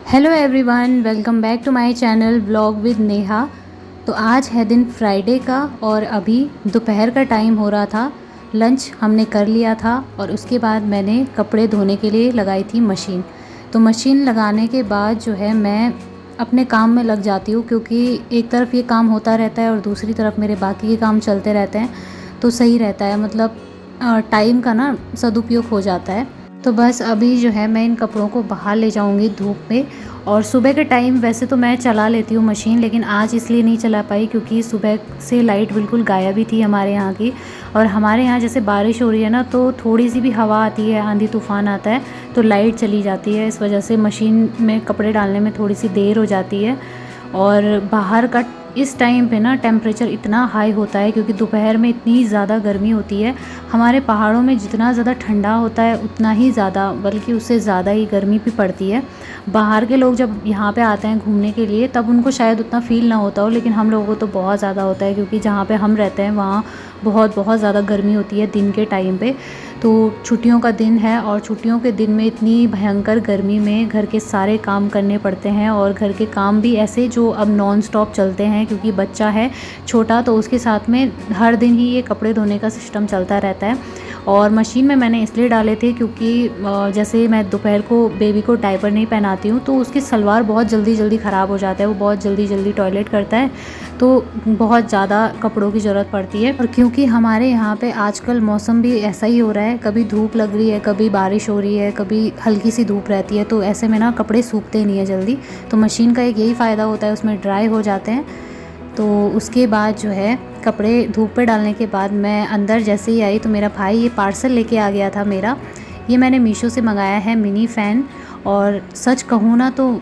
Hello everyone, welcome back to my channel vlog with Neha. तो आज है दिन फ्राइडे का और अभी दोपहर का टाइम हो रहा था। लंच हमने कर लिया था और उसके बाद मैंने कपड़े धोने के लिए लगाई थी मशीन। तो मशीन लगाने के बाद जो है मैं अपने काम में लग जाती हूँ, क्योंकि एक तरफ ये काम होता रहता है और दूसरी तरफ मेरे बाकी के काम चलते रहते हैं। तो सही रहता है, मतलब टाइम का ना सदुपयोग हो जाता है। तो बस अभी जो है मैं इन कपड़ों को बाहर ले जाऊंगी धूप में। और सुबह के टाइम वैसे तो मैं चला लेती हूँ मशीन, लेकिन आज इसलिए नहीं चला पाई क्योंकि सुबह से लाइट बिल्कुल गायब ही थी हमारे यहाँ की। और हमारे यहाँ जैसे बारिश हो रही है ना, तो थोड़ी सी भी हवा आती है, आंधी तूफ़ान आता है तो लाइट चली जाती है। इस वजह से मशीन में कपड़े डालने में थोड़ी सी देर हो जाती है। और बाहर का इस टाइम पे ना टेम्परेचर इतना हाई होता है क्योंकि दोपहर में इतनी ज़्यादा गर्मी होती है। हमारे पहाड़ों में जितना ज़्यादा ठंडा होता है उतना ही ज़्यादा, बल्कि उससे ज़्यादा ही गर्मी भी पड़ती है। बाहर के लोग जब यहाँ पे आते हैं घूमने के लिए तब उनको शायद उतना फ़ील ना होता हो, लेकिन हम लोगों को तो बहुत ज़्यादा होता है, क्योंकि जहाँ पे हम रहते हैं वहाँ बहुत बहुत ज़्यादा गर्मी होती है दिन के टाइम पे। तो छुट्टियों का दिन है और छुट्टियों के दिन में इतनी भयंकर गर्मी में घर के सारे काम करने पड़ते हैं। और घर के काम भी ऐसे जो अब नॉन स्टॉप चलते हैं, क्योंकि बच्चा है छोटा तो उसके साथ में हर दिन ही ये कपड़े धोने का सिस्टम चलता रहता है। और मशीन में मैंने इसलिए डाले थे क्योंकि जैसे मैं दोपहर को बेबी को डायपर नहीं पहनाती हूँ तो उसकी सलवार बहुत जल्दी जल्दी ख़राब हो जाता है, वो बहुत जल्दी जल्दी टॉयलेट करता है, तो बहुत ज़्यादा कपड़ों की ज़रूरत पड़ती है। और क्योंकि हमारे यहाँ पे आजकल मौसम भी ऐसा ही हो रहा है, कभी धूप लग रही है, कभी बारिश हो रही है, कभी हल्की सी धूप रहती है, तो ऐसे में ना कपड़े सूखते नहीं है जल्दी। तो मशीन का एक यही फ़ायदा होता है, उसमें ड्राई हो जाते हैं। तो उसके बाद जो है कपड़े धूप पे डालने के बाद मैं अंदर जैसे ही आई तो मेरा भाई ये पार्सल लेके आ गया था मेरा। ये मैंने मीशो से मंगाया है मिनी फ़ैन। और सच कहूँ ना तो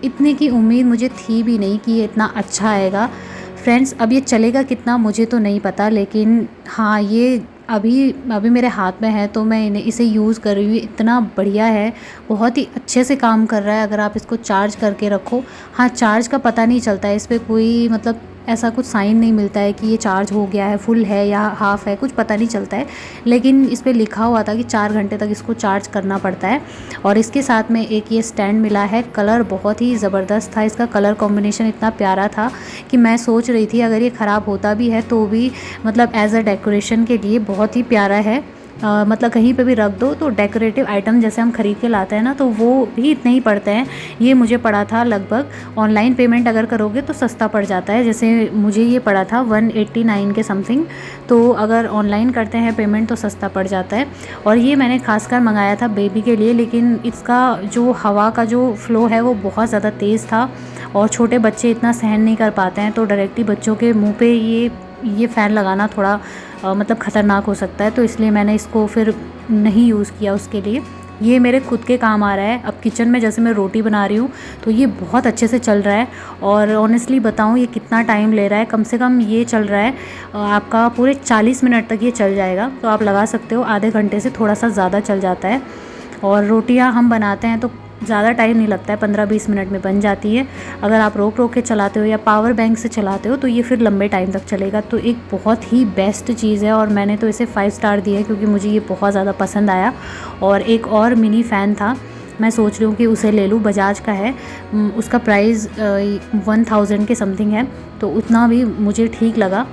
इतने की उम्मीद मुझे थी भी नहीं कि ये इतना अच्छा आएगा। फ्रेंड्स, अब ये चलेगा कितना मुझे तो नहीं पता, लेकिन हाँ ये अभी अभी मेरे हाथ में है तो मैं इसे यूज़ कर रही हूँ। इतना बढ़िया है, बहुत ही अच्छे से काम कर रहा है अगर आप इसको चार्ज करके रखो। हाँ, चार्ज का पता नहीं चलता है, इस पर कोई मतलब ऐसा कुछ साइन नहीं मिलता है कि ये चार्ज हो गया है, फुल है या हाफ़ है, कुछ पता नहीं चलता है। लेकिन इस पे लिखा हुआ था कि 4 घंटे तक इसको चार्ज करना पड़ता है। और इसके साथ में एक ये स्टैंड मिला है। कलर बहुत ही ज़बरदस्त था, इसका कलर कॉम्बिनेशन इतना प्यारा था कि मैं सोच रही थी अगर ये ख़राब होता भी है तो भी मतलब एज़ अ डेकोरेशन के लिए बहुत ही प्यारा है। मतलब कहीं पे भी रख दो तो डेकोरेटिव आइटम जैसे हम ख़रीद के लाते हैं ना, तो वो भी इतने ही पड़ते हैं। ये मुझे पड़ा था लगभग, ऑनलाइन पेमेंट अगर करोगे तो सस्ता पड़ जाता है, जैसे मुझे ये पड़ा था 189 के समथिंग। तो अगर ऑनलाइन करते हैं पेमेंट तो सस्ता पड़ जाता है। और ये मैंने खासकर मंगाया था बेबी के लिए, लेकिन इसका जो हवा का जो फ़्लो है वो बहुत ज़्यादा तेज़ था और छोटे बच्चे इतना सहन नहीं कर पाते हैं, तो डायरेक्टली बच्चों के मुँह पे ये फ़ैन लगाना थोड़ा मतलब ख़तरनाक हो सकता है। तो इसलिए मैंने इसको फिर नहीं यूज़ किया उसके लिए। ये मेरे खुद के काम आ रहा है। अब किचन में जैसे मैं रोटी बना रही हूँ तो ये बहुत अच्छे से चल रहा है। और ऑनेस्टली बताऊँ ये कितना टाइम ले रहा है, कम से कम ये चल रहा है आपका पूरे 40 मिनट तक ये चल जाएगा। तो आप लगा सकते हो आधे घंटे से थोड़ा सा ज़्यादा चल जाता है। और रोटियाँ हम बनाते हैं तो ज़्यादा टाइम नहीं लगता है, 15-20 मिनट में बन जाती है। अगर आप रोक रोक के चलाते हो या पावर बैंक से चलाते हो तो ये फिर लंबे टाइम तक चलेगा। तो एक बहुत ही बेस्ट चीज़ है और मैंने तो इसे 5 स्टार दिया है क्योंकि मुझे ये बहुत ज़्यादा पसंद आया। और एक और मिनी फ़ैन था, मैं सोच रही हूँ कि उसे ले लूँ, बजाज का है। उसका प्राइस 1000 के समथिंग है, तो उतना भी मुझे ठीक लगा।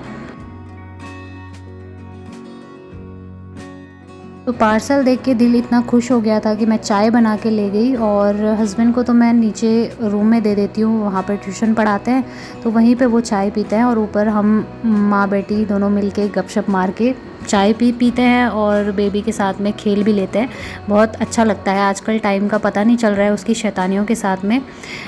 तो पार्सल देख के दिल इतना खुश हो गया था कि मैं चाय बना के ले गई। और हस्बैंड को तो मैं नीचे रूम में दे देती हूँ, वहाँ पर ट्यूशन पढ़ाते हैं तो वहीं पे वो चाय पीते हैं और ऊपर हम माँ बेटी दोनों मिलके गपशप मार के चाय पीते हैं और बेबी के साथ में खेल भी लेते हैं। बहुत अच्छा लगता है। आजकल टाइम का पता नहीं चल रहा है उसकी शैतानियों के साथ में।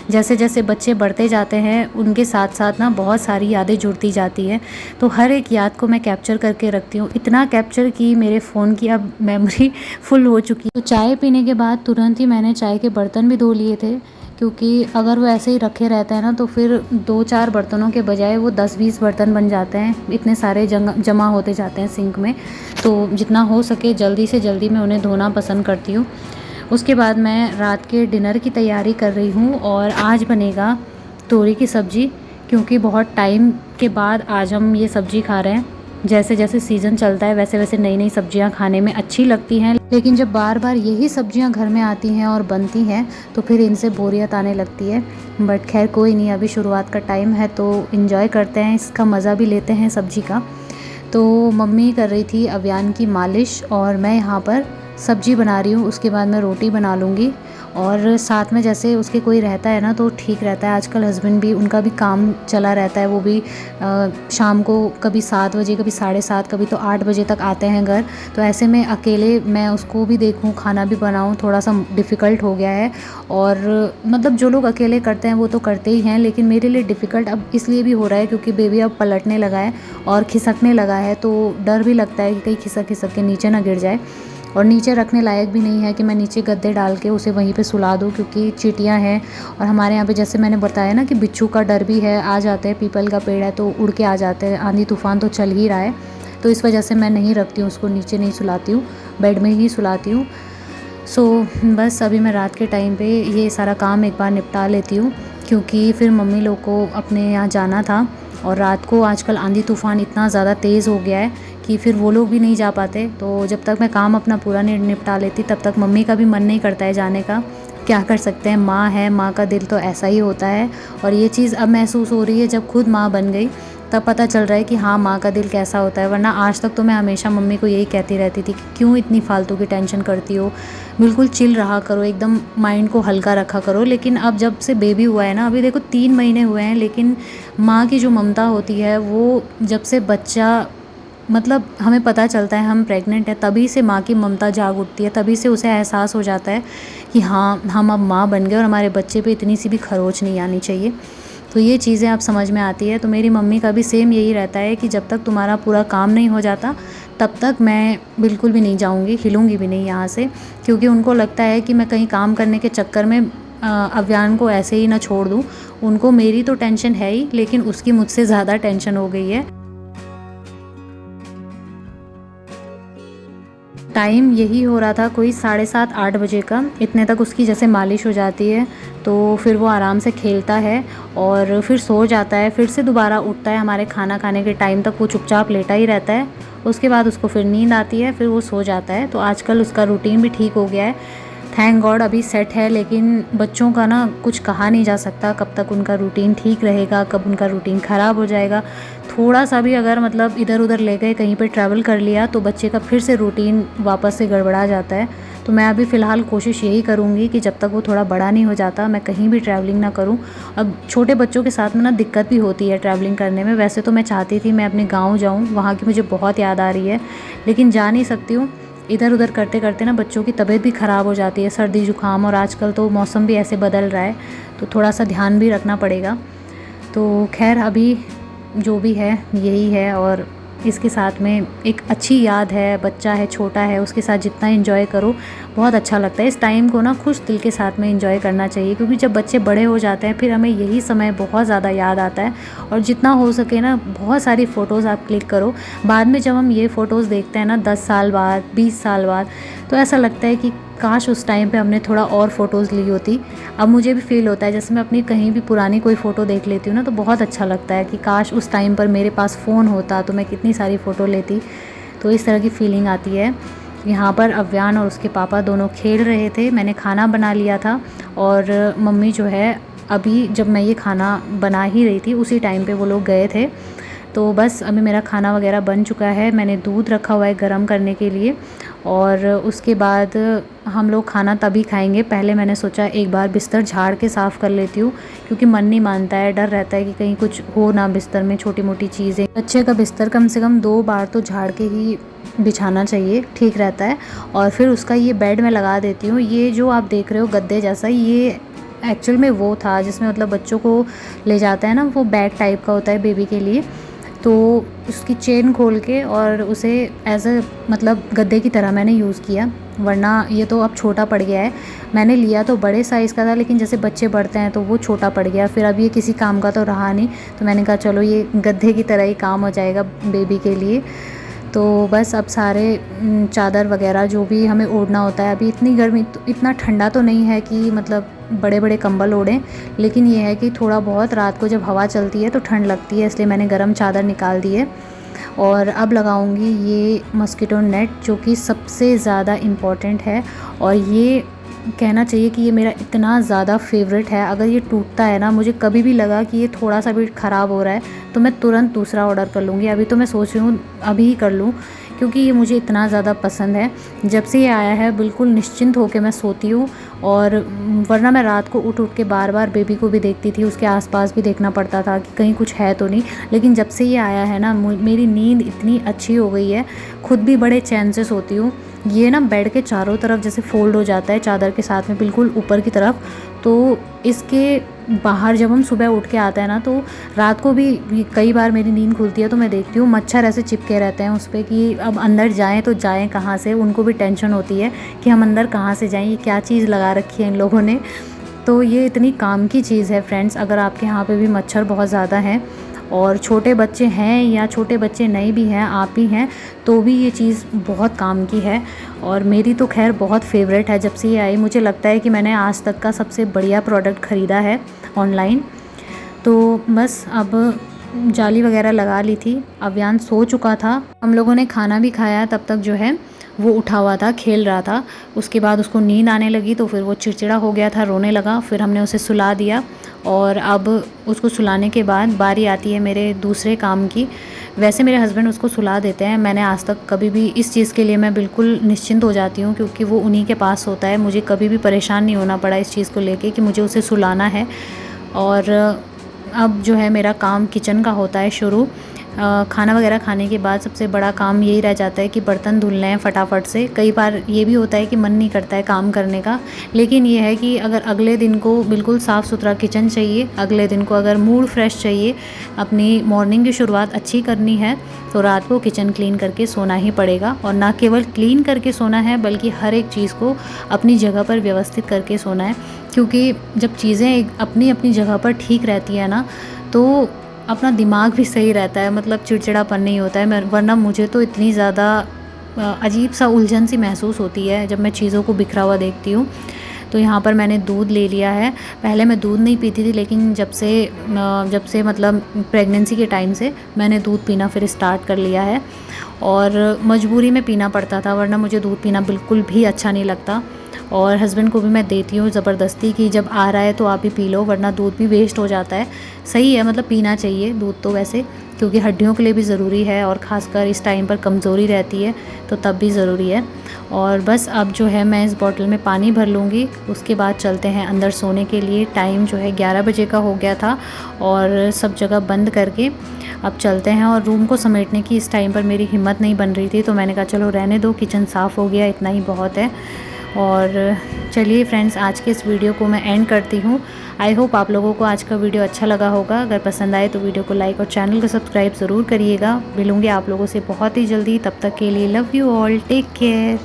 जैसे जैसे बच्चे बढ़ते जाते हैं उनके साथ साथ ना बहुत सारी यादें जुड़ती जाती हैं, तो हर एक याद को मैं कैप्चर करके रखती हूँ। इतना कैप्चर कि मेरे फ़ोन की अब मेमोरी फुल हो चुकी है। तो चाय पीने के बाद तुरंत ही मैंने चाय के बर्तन भी धो लिए थे, क्योंकि अगर वो ऐसे ही रखे रहते हैं ना तो फिर 2-4 बर्तनों के बजाय वो 10-20 बर्तन बन जाते हैं, इतने सारे जमा होते जाते हैं सिंक में। तो जितना हो सके जल्दी से जल्दी मैं उन्हें धोना पसंद करती हूँ। उसके बाद मैं रात के डिनर की तैयारी कर रही हूँ और आज बनेगा तोरी की सब्ज़ी, क्योंकि बहुत टाइम के बाद आज हम ये सब्ज़ी खा रहे हैं। जैसे जैसे सीज़न चलता है वैसे वैसे नई नई सब्जियां खाने में अच्छी लगती हैं, लेकिन जब बार बार यही सब्जियां घर में आती हैं और बनती हैं तो फिर इनसे बोरियत आने लगती है। बट खैर कोई नहीं, अभी शुरुआत का टाइम है तो इन्जॉय करते हैं, इसका मज़ा भी लेते हैं सब्जी का। तो मम्मी कर रही थी अवियान की मालिश और मैं यहाँ पर सब्जी बना रही हूँ। उसके बाद मैं रोटी बना लूँगी और साथ में जैसे उसके कोई रहता है ना तो ठीक रहता है। आजकल हस्बैंड भी, उनका भी काम चला रहता है, वो भी शाम को कभी 7 बजे, कभी 7:30, कभी तो 8 बजे तक आते हैं घर। तो ऐसे में अकेले मैं उसको भी देखूँ, खाना भी बनाऊँ, थोड़ा सा डिफ़िकल्ट हो गया है। और मतलब जो लोग अकेले करते हैं वो तो करते ही हैं, लेकिन मेरे लिए डिफ़िकल्ट अब इसलिए भी हो रहा है क्योंकि बेबी अब पलटने लगा है और खिसकने लगा है, तो डर भी लगता है कि कहीं खिसक खिसक के नीचे ना गिर जाए। और नीचे रखने लायक भी नहीं है कि मैं नीचे गद्दे डाल के उसे वहीं पे सुला दूँ, क्योंकि चींटियाँ हैं और हमारे यहाँ पे जैसे मैंने बताया ना कि बिच्छू का डर भी है, आ जाते हैं, पीपल का पेड़ है तो उड़ के आ जाते हैं, आंधी तूफ़ान तो चल ही रहा है। तो इस वजह से मैं नहीं रखती हूँ उसको, नीचे नहीं सुलाती हूँ, बेड में ही सुलाती हूँ। सो बस अभी मैं रात के टाइम पे ये सारा काम एक बार निपटा लेती हूँ, क्योंकि फिर मम्मी लोग को अपने यहाँ जाना था और रात को आजकल आंधी तूफ़ान इतना ज़्यादा तेज़ हो गया है कि फिर वो लोग भी नहीं जा पाते। तो जब तक मैं काम अपना पूरा नहीं निपटा लेती तब तक मम्मी का भी मन नहीं करता है जाने का। क्या कर सकते हैं, माँ है, माँ का दिल तो ऐसा ही होता है। और ये चीज़ अब महसूस हो रही है जब खुद माँ बन गई, तब पता चल रहा है कि हाँ, माँ का दिल कैसा होता है। वरना आज तक तो मैं हमेशा मम्मी को यही कहती रहती थी कि क्यों इतनी फालतू की टेंशन करती हो, बिल्कुल चिल रहा करो, एकदम माइंड को हल्का रखा करो। लेकिन अब जब से बेबी हुआ है ना, अभी देखो 3 महीने हुए हैं, लेकिन माँ की जो ममता होती है वो जब से बच्चा, मतलब हमें पता चलता है हम प्रेग्नेंट हैं, तभी से माँ की ममता जाग उठती है, तभी से उसे एहसास हो जाता है कि हाँ, हम अब माँ बन गए और हमारे बच्चे पे इतनी सी भी खरोच नहीं आनी चाहिए। तो ये चीज़ें अब समझ में आती है। तो मेरी मम्मी का भी सेम यही रहता है कि जब तक तुम्हारा पूरा काम नहीं हो जाता तब तक मैं बिल्कुल भी नहीं जाऊँगी, हिलूँगी भी नहीं यहाँ से, क्योंकि उनको लगता है कि मैं कहीं काम करने के चक्कर में अव्यान को ऐसे ही ना छोड़ दूँ। उनको मेरी तो टेंशन है ही, लेकिन उसकी मुझसे ज़्यादा टेंशन हो गई है। टाइम यही हो रहा था कोई 7:30-8 बजे का। इतने तक उसकी जैसे मालिश हो जाती है तो फिर वो आराम से खेलता है और फिर सो जाता है। फिर से दोबारा उठता है, हमारे खाना खाने के टाइम तक वो चुपचाप लेटा ही रहता है। उसके बाद उसको फिर नींद आती है, फिर वो सो जाता है। तो आजकल उसका रूटीन भी ठीक हो गया है, थैंक गॉड अभी सेट है। लेकिन बच्चों का ना कुछ कहा नहीं जा सकता, कब तक उनका रूटीन ठीक रहेगा, कब उनका रूटीन ख़राब हो जाएगा। थोड़ा सा भी अगर मतलब इधर उधर ले गए, कहीं पे ट्रैवल कर लिया तो बच्चे का फिर से रूटीन वापस से गड़बड़ा जाता है। तो मैं अभी फ़िलहाल कोशिश यही करूँगी कि जब तक वो थोड़ा बड़ा नहीं हो जाता मैं कहीं भी ट्रैवलिंग ना करूँ। अब छोटे बच्चों के साथ में ना दिक्कत भी होती है ट्रैवलिंग करने में। वैसे तो मैं चाहती थी मैं अपने गाँव जाऊँ, वहाँ की मुझे बहुत याद आ रही है, लेकिन जा नहीं सकती हूँ। इधर उधर करते करते ना बच्चों की तबीयत भी ख़राब हो जाती है, सर्दी जुकाम, और आजकल तो मौसम भी ऐसे बदल रहा है तो थोड़ा सा ध्यान भी रखना पड़ेगा। तो खैर अभी जो भी है यही है, और इसके साथ में एक अच्छी याद है, बच्चा है, छोटा है, उसके साथ जितना एंजॉय करो बहुत अच्छा लगता है। इस टाइम को ना खुश दिल के साथ में एंजॉय करना चाहिए, क्योंकि जब बच्चे बड़े हो जाते हैं फिर हमें यही समय बहुत ज़्यादा याद आता है। और जितना हो सके ना बहुत सारी फ़ोटोज़ आप क्लिक करो। बाद में जब हम ये फ़ोटोज़ देखते हैं ना 10 साल बाद, 20 साल बाद, तो ऐसा लगता है कि काश उस टाइम पे हमने थोड़ा और फ़ोटोज़ ली होती। अब मुझे भी फ़ील होता है, जैसे मैं अपनी कहीं भी पुरानी कोई फ़ोटो देख लेती हूँ ना तो बहुत अच्छा लगता है कि काश उस टाइम पर मेरे पास फ़ोन होता तो मैं कितनी सारी फ़ोटो लेती। तो इस तरह की फ़ीलिंग आती है। यहाँ पर अव्यान और उसके पापा दोनों खेल रहे थे, मैंने खाना बना लिया था और मम्मी जो है अभी जब मैं ये खाना बना ही रही थी उसी टाइम पे वो लोग गए थे। तो बस अभी मेरा खाना वगैरह बन चुका है, मैंने दूध रखा हुआ है गर्म करने के लिए, और उसके बाद हम लोग खाना तभी खाएंगे। पहले मैंने सोचा एक बार बिस्तर झाड़ के साफ़ कर लेती हूँ, क्योंकि मन नहीं मानता है, डर रहता है कि कहीं कुछ हो ना बिस्तर में, छोटी मोटी चीज़ें। बच्चे का बिस्तर कम से कम 2 बार तो झाड़ के ही बिछाना चाहिए, ठीक रहता है। और फिर उसका ये बेड में लगा देती हूँ। ये जो आप देख रहे हो गद्दे जैसा, ये एक्चुअल में वो था जिसमें मतलब बच्चों को ले जाता है ना, वो बैग टाइप का होता है बेबी के लिए। तो उसकी चेन खोल के और उसे एज अ मतलब गद्दे की तरह मैंने यूज़ किया, वरना ये तो अब छोटा पड़ गया है। मैंने लिया तो बड़े साइज़ का था, लेकिन जैसे बच्चे बढ़ते हैं तो वो छोटा पड़ गया। फिर अब ये किसी काम का तो रहा नहीं, तो मैंने कहा चलो ये गद्दे की तरह ही काम हो जाएगा बेबी के लिए। तो बस अब सारे चादर वगैरह जो भी हमें ओढ़ना होता है, अभी इतनी गर्मी, तो इतना ठंडा तो नहीं है कि मतलब बड़े बड़े कंबल ओढ़ें, लेकिन ये है कि थोड़ा बहुत रात को जब हवा चलती है तो ठंड लगती है, इसलिए मैंने गर्म चादर निकाल दी है। और अब लगाऊंगी ये मस्कीटो नेट, जो कि सबसे ज़्यादा इम्पॉर्टेंट है। और ये कहना चाहिए कि ये मेरा इतना ज़्यादा फेवरेट है। अगर ये टूटता है ना, मुझे कभी भी लगा कि ये थोड़ा सा भी ख़राब हो रहा है तो मैं तुरंत दूसरा ऑर्डर कर लूँगी। अभी तो मैं सोच रही हूँ अभी ही कर लूँ, क्योंकि ये मुझे इतना ज़्यादा पसंद है। जब से ये आया है बिल्कुल निश्चिंत होकर मैं सोती हूँ। और वरना मैं रात को उठ उठ के बार बार बेबी को भी देखती थी, उसके आसपास भी देखना पड़ता था कि कहीं कुछ है तो नहीं। लेकिन जब से ये आया है ना, मेरी नींद इतनी अच्छी हो गई है, खुद भी बड़े चैन से सोती हूँ। ये ना बेड के चारों तरफ जैसे फ़ोल्ड हो जाता है चादर के साथ में, बिल्कुल ऊपर की तरफ। तो इसके बाहर जब हम सुबह उठ के आते हैं ना, तो रात को भी कई बार मेरी नींद खुलती है तो मैं देखती हूँ मच्छर ऐसे चिपके रहते हैं उस पर कि अब अंदर जाएं तो जाएं कहाँ से। उनको भी टेंशन होती है कि हम अंदर कहाँ से जाएं, ये क्या चीज़ लगा रखी है इन लोगों ने। तो ये इतनी काम की चीज़ है फ्रेंड्स। अगर आपके यहाँ पे भी मच्छर बहुत ज़्यादा हैं और छोटे बच्चे हैं या छोटे बच्चे नहीं भी हैं, आप ही हैं, तो भी ये चीज़ बहुत काम की है। और मेरी तो खैर बहुत फेवरेट है जब से ये आई। मुझे लगता है कि मैंने आज तक का सबसे बढ़िया प्रोडक्ट ख़रीदा है ऑनलाइन। तो बस अब जाली वगैरह लगा ली थी। अव्यान सो चुका था, हम लोगों ने खाना भी खाया, तब तक जो है वो उठा हुआ था, खेल रहा था। उसके बाद उसको नींद आने लगी तो फिर वो चिड़चिड़ा हो गया था, रोने लगा। फिर हमने उसे सुला दिया और अब उसको सुलाने के बाद बारी आती है मेरे दूसरे काम की। वैसे मेरे हस्बैंड उसको सुला देते हैं। मैंने आज तक कभी भी इस चीज़ के लिए मैं बिल्कुल निश्चिंत हो जाती हूँ, क्योंकि वो उन्हीं के पास होता है। मुझे कभी भी परेशान नहीं होना पड़ा इस चीज़ को लेके कि मुझे उसे सुलाना है। और अब जो है मेरा काम किचन का होता है शुरू। खाना वगैरह खाने के बाद सबसे बड़ा काम यही रह जाता है कि बर्तन धुलने हैं फटाफट से। कई बार ये भी होता है कि मन नहीं करता है काम करने का, लेकिन ये है कि अगर अगले दिन को बिल्कुल साफ़ सुथरा किचन चाहिए, अगले दिन को अगर मूड फ्रेश चाहिए, अपनी मॉर्निंग की शुरुआत अच्छी करनी है, तो रात को किचन क्लीन करके सोना ही पड़ेगा। और ना केवल क्लीन करके सोना है, बल्कि हर एक चीज़ को अपनी जगह पर व्यवस्थित करके सोना है। क्योंकि जब चीज़ें अपनी अपनी जगह पर ठीक रहती है ना, तो अपना दिमाग भी सही रहता है, मतलब चिड़चिड़ापन नहीं होता है। वरना मुझे तो इतनी ज़्यादा अजीब सा उलझन सी महसूस होती है जब मैं चीज़ों को बिखरा हुआ देखती हूँ। तो यहाँ पर मैंने दूध ले लिया है। पहले मैं दूध नहीं पीती थी, लेकिन जब से मतलब प्रेगनेंसी के टाइम से मैंने दूध पीना फिर स्टार्ट कर लिया है। और मजबूरी में पीना पड़ता था, वरना मुझे दूध पीना बिल्कुल भी अच्छा नहीं लगता। और हस्बैंड को भी मैं देती हूँ ज़बरदस्ती कि जब आ रहा है तो आप ही पी लो, वरना दूध भी वेस्ट हो जाता है। सही है, मतलब पीना चाहिए दूध तो वैसे, क्योंकि हड्डियों के लिए भी ज़रूरी है और ख़ासकर इस टाइम पर कमज़ोरी रहती है तो तब भी ज़रूरी है। और बस अब जो है मैं इस बॉटल में पानी भर लूँगी, उसके बाद चलते हैं अंदर सोने के लिए। टाइम जो है 11 बजे का हो गया था और सब जगह बंद करके अब चलते हैं। और रूम को समेटने की इस टाइम पर मेरी हिम्मत नहीं बन रही थी, तो मैंने कहा चलो रहने दो, किचन साफ़ हो गया, इतना ही बहुत है। और चलिए फ्रेंड्स, आज के इस वीडियो को मैं एंड करती हूँ। आई होप आप लोगों को आज का वीडियो अच्छा लगा होगा। अगर पसंद आए तो वीडियो को लाइक और चैनल को सब्सक्राइब ज़रूर करिएगा। मिलूँगी आप लोगों से बहुत ही जल्दी, तब तक के लिए love you all, take care.